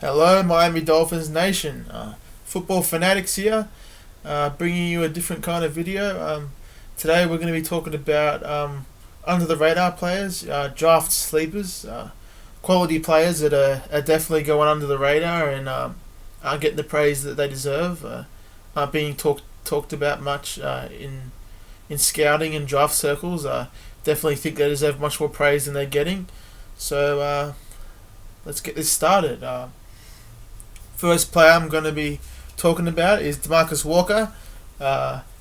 Hello, Miami Dolphins Nation. Football fanatics here, bringing you a different kind of video. Today we're going to be talking about under the radar players, draft sleepers, quality players that are definitely going under the radar and aren't getting the praise that they deserve. Aren't being talked about much in scouting and draft circles. Definitely think they deserve much more praise than they're getting. So let's get this started. First player I'm going to be talking about is DeMarcus Walker.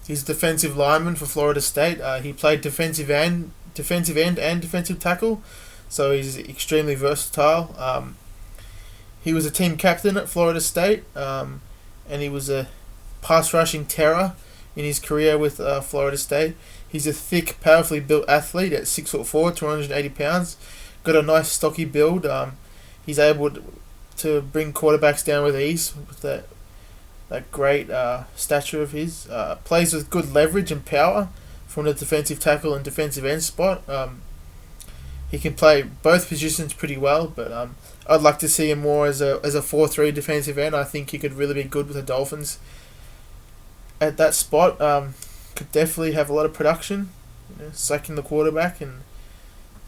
He's a defensive lineman for Florida State. He played defensive end and defensive tackle, so he's extremely versatile. He was a team captain at Florida State, and he was a pass rushing terror in his career with Florida State. He's a thick, powerfully built athlete at 6'4", 280 pounds. Got a nice stocky build. He's able to bring quarterbacks down with ease with that great stature of his. Plays with good leverage and power from the defensive tackle and defensive end spot. He can play both positions pretty well, but I'd like to see him more as a 4-3 defensive end. I think he could really be good with the Dolphins at that spot. Could definitely have a lot of production, sacking the quarterback and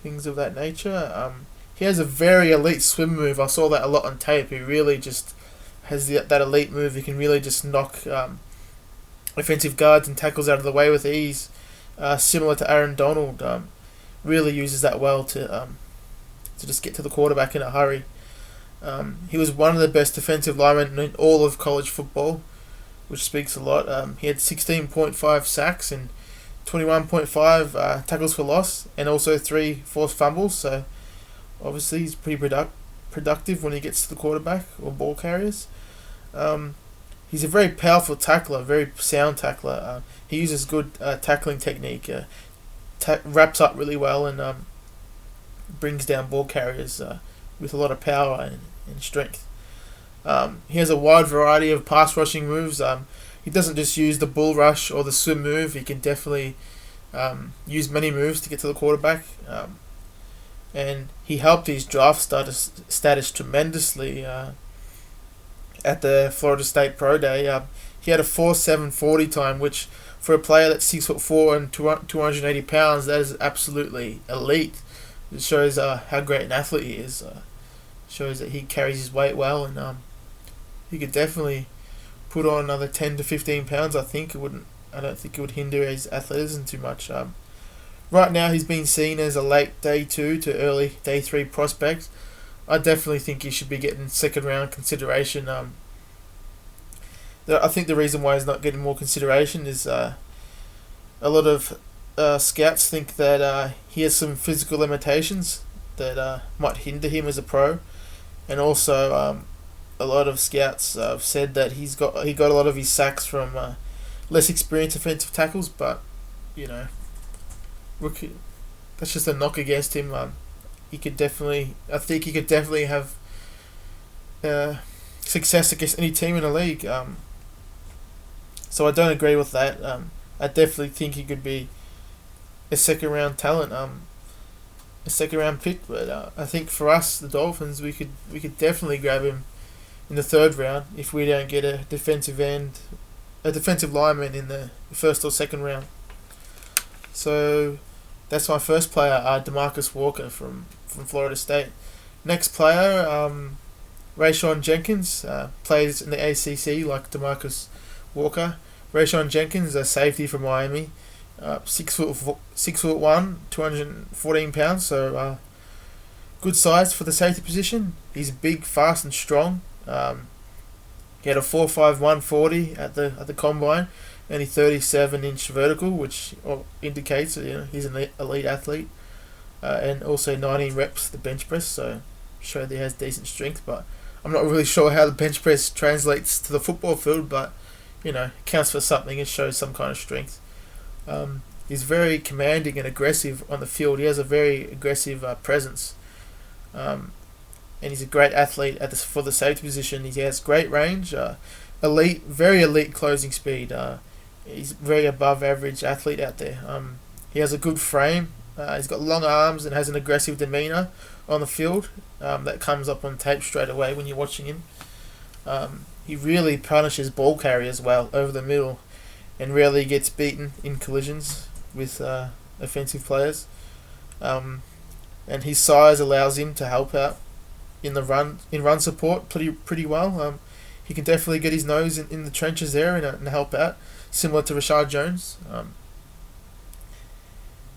things of that nature. He has a very elite swim move. I saw that a lot on tape. He really just has that elite move. He can really just knock offensive guards and tackles out of the way with ease, similar to Aaron Donald. Really uses that well to just get to the quarterback in a hurry. He was one of the best defensive linemen in all of college football, which speaks a lot. He had 16.5 sacks and 21.5 tackles for loss, and also 3 forced fumbles. So obviously he's pretty productive when he gets to the quarterback or ball carriers. He's a very powerful tackler, very sound tackler. He uses good tackling technique, wraps up really well, and brings down ball carriers with a lot of power and strength. He has a wide variety of pass rushing moves. He doesn't just use the bull rush or the swim move. He can definitely use many moves to get to the quarterback. And he helped his draft status tremendously at the Florida State Pro Day. He had a 4.7 time, which for a player that's 6'4" and 280 pounds, that is absolutely elite. It shows how great an athlete he is. Shows that he carries his weight well, and he could definitely put on another 10 to 15 pounds. I don't think it would hinder his athleticism too much. Right now, he's been seen as a late day 2 to early day 3 prospect. I definitely think he should be getting second round consideration. I think the reason why he's not getting more consideration is a lot of scouts think that he has some physical limitations that might hinder him as a pro, and also a lot of scouts have said that he got a lot of his sacks from less experienced offensive tackles, but rookie, that's just a knock against him. I think he could definitely have success against any team in the league. So I don't agree with that. I definitely think he could be a second round talent, a second round pick. But I think for us, the Dolphins, we could definitely grab him in the third round if we don't get a defensive lineman in the first or second round. So that's my first player, DeMarcus Walker from Florida State. Next player, Rayshawn Jenkins, plays in the ACC like DeMarcus Walker. Rayshawn Jenkins, a safety from Miami, 6'1", 214 pounds, so good size for the safety position. He's big, fast, and strong. He had a 4.5 40 at the combine, and a 37-inch vertical, which indicates that he's an elite athlete, and also 19 reps the bench press, so showed that he has decent strength. But I'm not really sure how the bench press translates to the football field, but it counts for something. It shows some kind of strength. He's very commanding and aggressive on the field. He has a very aggressive presence, and he's a great athlete for the safety position. He has great range, very elite closing speed. He's very above average athlete out there. He has a good frame, He's got long arms and has an aggressive demeanour on the field that comes up on tape straight away when you're watching him. He really punishes ball carriers well over the middle and rarely gets beaten in collisions with offensive players. And his size allows him to help out in run support pretty well. He can definitely get his nose in the trenches there and help out, similar to Rayshawn Jones.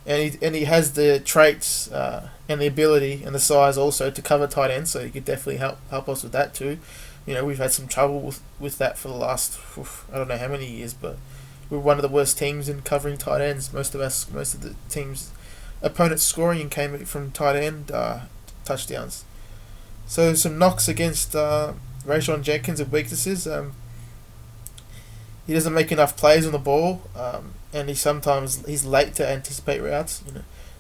And he has the traits and the ability and the size also to cover tight ends, so he could definitely help us with that too. We've had some trouble with that for the last I don't know how many years, but we're one of the worst teams in covering tight ends. Most of the teams' opponents' scoring came from tight end touchdowns. So some knocks against Rayshawn Jenkins and weaknesses. He doesn't make enough plays on the ball, and he's late to anticipate routes.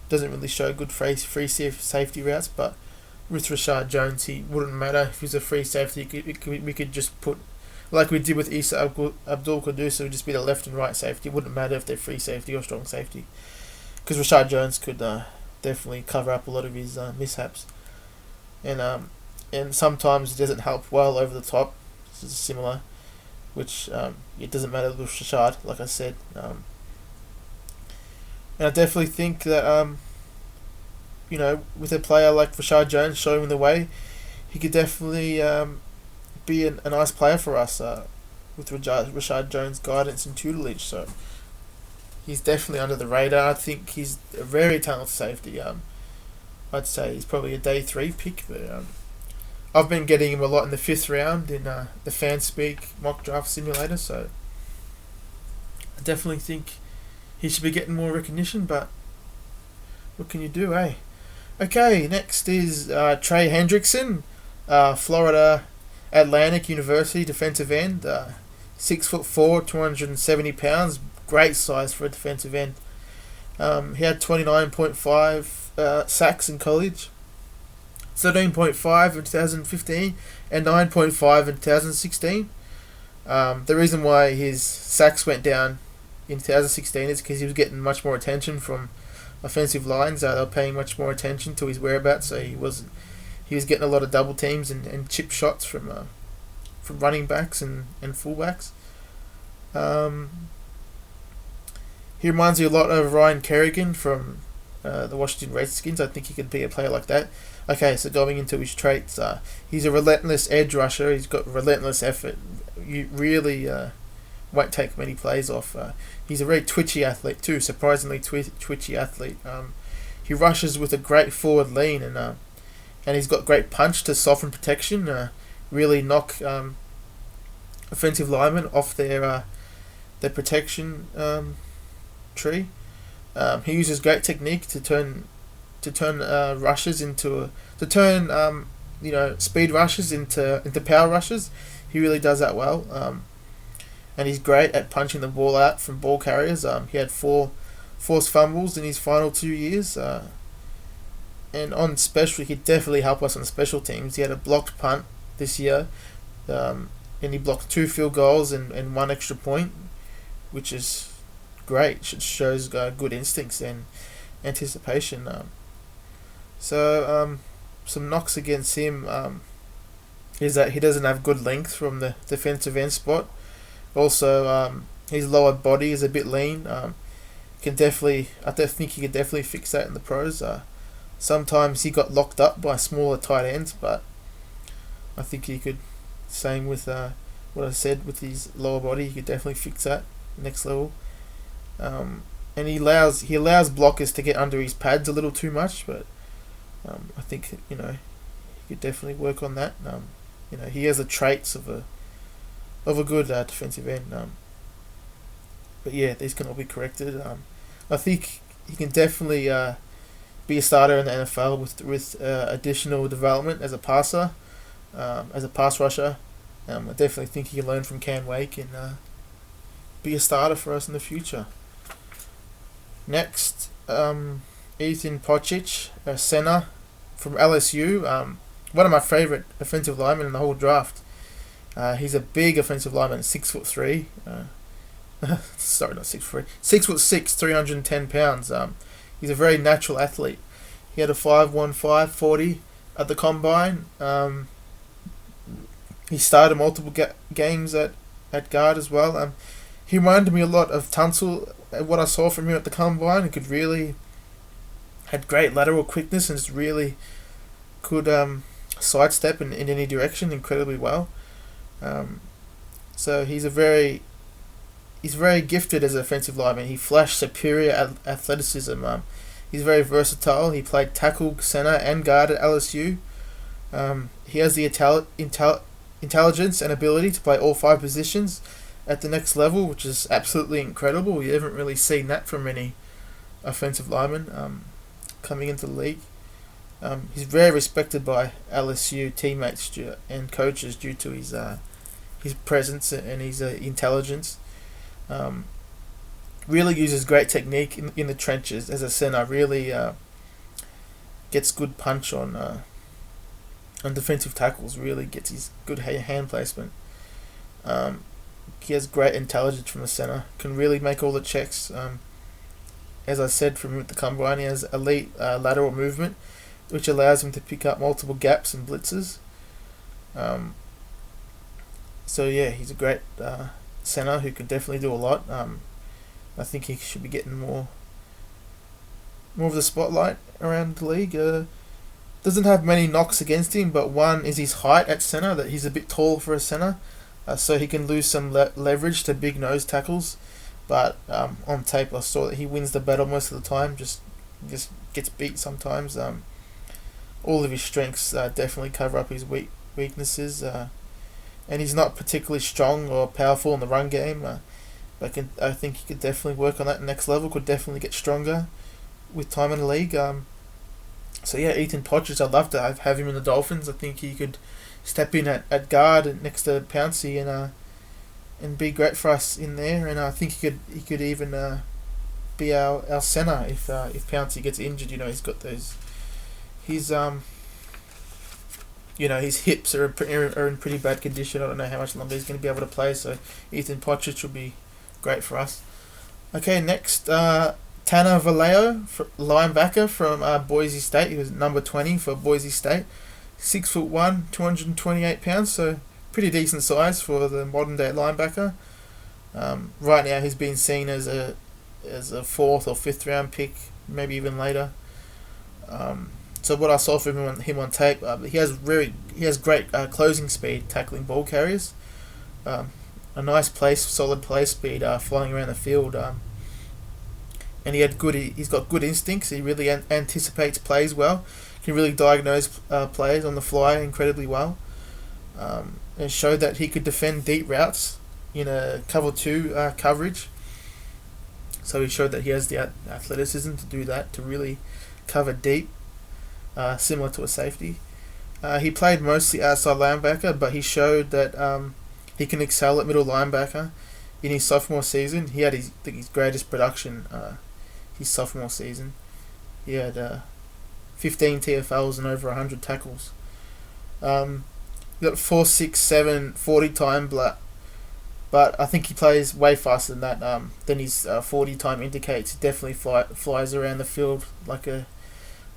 Doesn't really show good free safety routes. But with Rayshawn Jones, he wouldn't matter if he's a free safety. We could just put, like we did with Isa Abdul Qudus, it would just be the left and right safety. It wouldn't matter if they're free safety or strong safety, because Rayshawn Jones could definitely cover up a lot of his mishaps, and sometimes it doesn't help well over the top. This is similar, which it doesn't matter with Rashad, like I said. And I definitely think that with a player like Rayshawn Jones showing the way, he could definitely be a nice player for us with Rayshawn Jones' guidance and tutelage. So he's definitely under the radar. I think he's a very talented safety. I'd say he's probably a day 3 pick, but I've been getting him a lot in the 5th round in the FanSpeak mock draft simulator, so I definitely think he should be getting more recognition, but what can you do, eh? Okay, next is Trey Hendrickson, Florida Atlantic University defensive end, 6'4", 270 pounds, great size for a defensive end. He had 29.5 sacks in college, 13.5 in 2015, and 9.5 in 2016. The reason why his sacks went down in 2016 is because he was getting much more attention from offensive lines. They were paying much more attention to his whereabouts, so he was getting a lot of double teams and chip shots from running backs and fullbacks. He reminds me a lot of Ryan Kerrigan from the Washington Redskins. I think he could be a player like that. Okay, so going into his traits, he's a relentless edge rusher. He's got relentless effort. You really won't take many plays off. He's a very twitchy athlete too, surprisingly twitchy athlete. He rushes with a great forward lean, and he's got great punch to soften protection. Really knock offensive linemen off their protection tree. He uses great technique to turn rushes speed rushes into power rushes. He really does that well. And he's great at punching the ball out from ball carriers. He had 4 forced fumbles in his final 2 years. And on special, he could definitely help us on special teams. He had a blocked punt this year, and he blocked 2 field goals and 1 extra point, which is great. It shows good instincts and anticipation. So some knocks against him is that he doesn't have good length from the defensive end spot. Also, his lower body is a bit lean. I think he could definitely fix that in the pros. Sometimes he got locked up by smaller tight ends, but I think he could. Same with what I said with his lower body, he could definitely fix that next level. And he allows blockers to get under his pads a little too much, but I think he could definitely work on that. He has the traits of a good defensive end. But yeah, these can all be corrected. I think he can definitely be a starter in the NFL with additional development as a passer, as a pass rusher. I definitely think he can learn from Cam Wake and be a starter for us in the future. Next, Ethan Pocic, a center from LSU. One of my favorite offensive linemen in the whole draft. He's a big offensive lineman, 6'3". Sorry, not 6'3". 6'6", 310 pounds. he's a very natural athlete. He had a 5.15 40 at the combine. He started multiple games at guard as well. He reminded me a lot of Tunsil. What I saw from him at the combine, he could really had great lateral quickness and just really could sidestep in any direction incredibly well. So he's very gifted as an offensive lineman. He flashed superior athleticism. He's very versatile. He played tackle, center, and guard at LSU. He has the intelligence and ability to play all 5 positions at the next level, which is absolutely incredible. We haven't really seen that from many offensive linemen coming into the league. He's very respected by LSU teammates and coaches due to his presence and his intelligence. Really uses great technique in the trenches as a center. Really gets good punch on defensive tackles. Really gets his good hand placement. He has great intelligence from the center. Can really make all the checks. As I said from him at the combine, he has elite lateral movement, which allows him to pick up multiple gaps and blitzes. So yeah, he's a great center who can definitely do a lot. I think he should be getting more of the spotlight around the league. Doesn't have many knocks against him, but one is his height at center, that he's a bit tall for a center, so he can lose some leverage to big nose tackles. But on tape I saw that he wins the battle most of the time, just gets beat sometimes. All of his strengths definitely cover up his weaknesses, and he's not particularly strong or powerful in the run game. But I think he could definitely work on that next level, could definitely get stronger with time in the league. So yeah, Ethan Pochich, I'd love to have him in the Dolphins. I think he could step in at guard next to Pouncey and be great for us in there. And I think he could even be our center if Pouncey gets injured. He's got those his hips are in pretty bad condition. I don't know how much longer he's going to be able to play. So Ethan Pochich will be great for us. Okay, next Tanner Vallejo, linebacker from Boise State. He was number 20 for Boise State. 6'1", 228 pounds, so pretty decent size for the modern day linebacker. Right now he's been seen as a 4th or 5th round pick, maybe even later. So what I saw from him on tape, he has great closing speed, tackling ball carriers. A nice solid play speed, flying around the field. And he's got good instincts. He really anticipates plays well. Can really diagnose plays on the fly incredibly well. And showed that he could defend deep routes in a cover 2 coverage. So he showed that he has the athleticism to do that, to really cover deep, similar to a safety. He played mostly outside linebacker, but he showed that he can excel at middle linebacker. In his sophomore season, he had his greatest production his sophomore season. He had 15 TFLs and over 100 tackles. He got 4.67 40 time, but I think he plays way faster than that. Than his 40 time indicates. He definitely flies around the field like a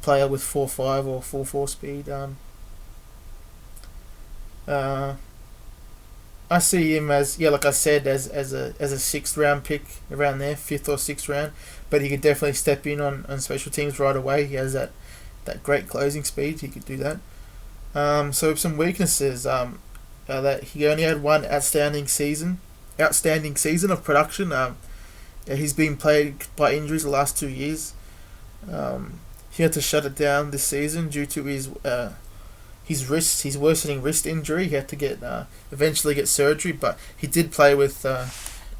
player with 4.5 or 4.4 speed. I see him as, like I said, as a 6th round pick, around there, 5th or 6th round. But he could definitely step in on special teams right away. He has that great closing speed. He could do that. So some weaknesses. That he only had one outstanding season of production. He's been plagued by injuries the last 2 years. He had to shut it down this season due to his worsening wrist injury. He had to eventually get surgery, but he did play with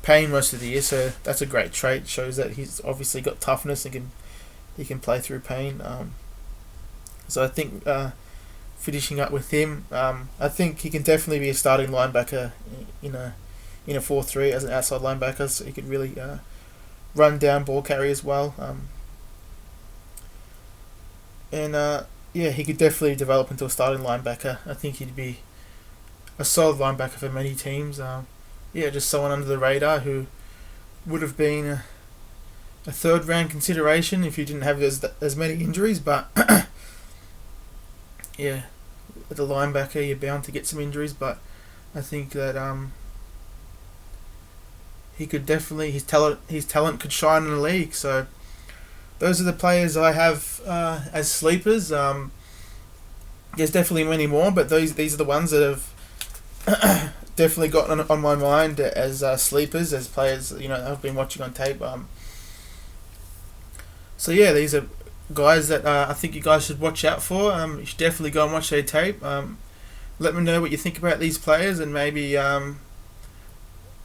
pain most of the year, so that's a great trait. Shows that he's obviously got toughness and he can play through pain. So I think finishing up with him, I think he can definitely be a starting linebacker in a 4-3 as an outside linebacker, so he could really run down ball carry as well. He could definitely develop into a starting linebacker. I think he'd be a solid linebacker for many teams. Just someone under the radar who would have been a third round consideration if you didn't have as many injuries. But yeah, with the linebacker, you're bound to get some injuries. But I think that he could definitely his talent could shine in the league. So those are the players I have as sleepers. There's definitely many more, but these are the ones that have definitely gotten on my mind as sleepers, as players I've been watching on tape. So yeah, these are guys that I think you guys should watch out for. You should definitely go and watch their tape. Let me know what you think about these players, and maybe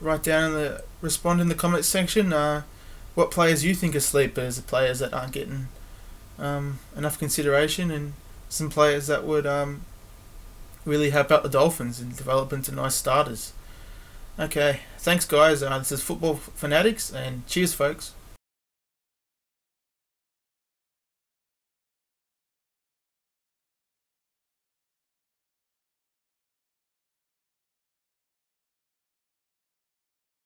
respond in the comments section. What players you think are sleepers, the players that aren't getting enough consideration, and some players that would really help out the Dolphins and develop into nice starters. Okay, thanks guys. This is Football Fanatics, and cheers folks.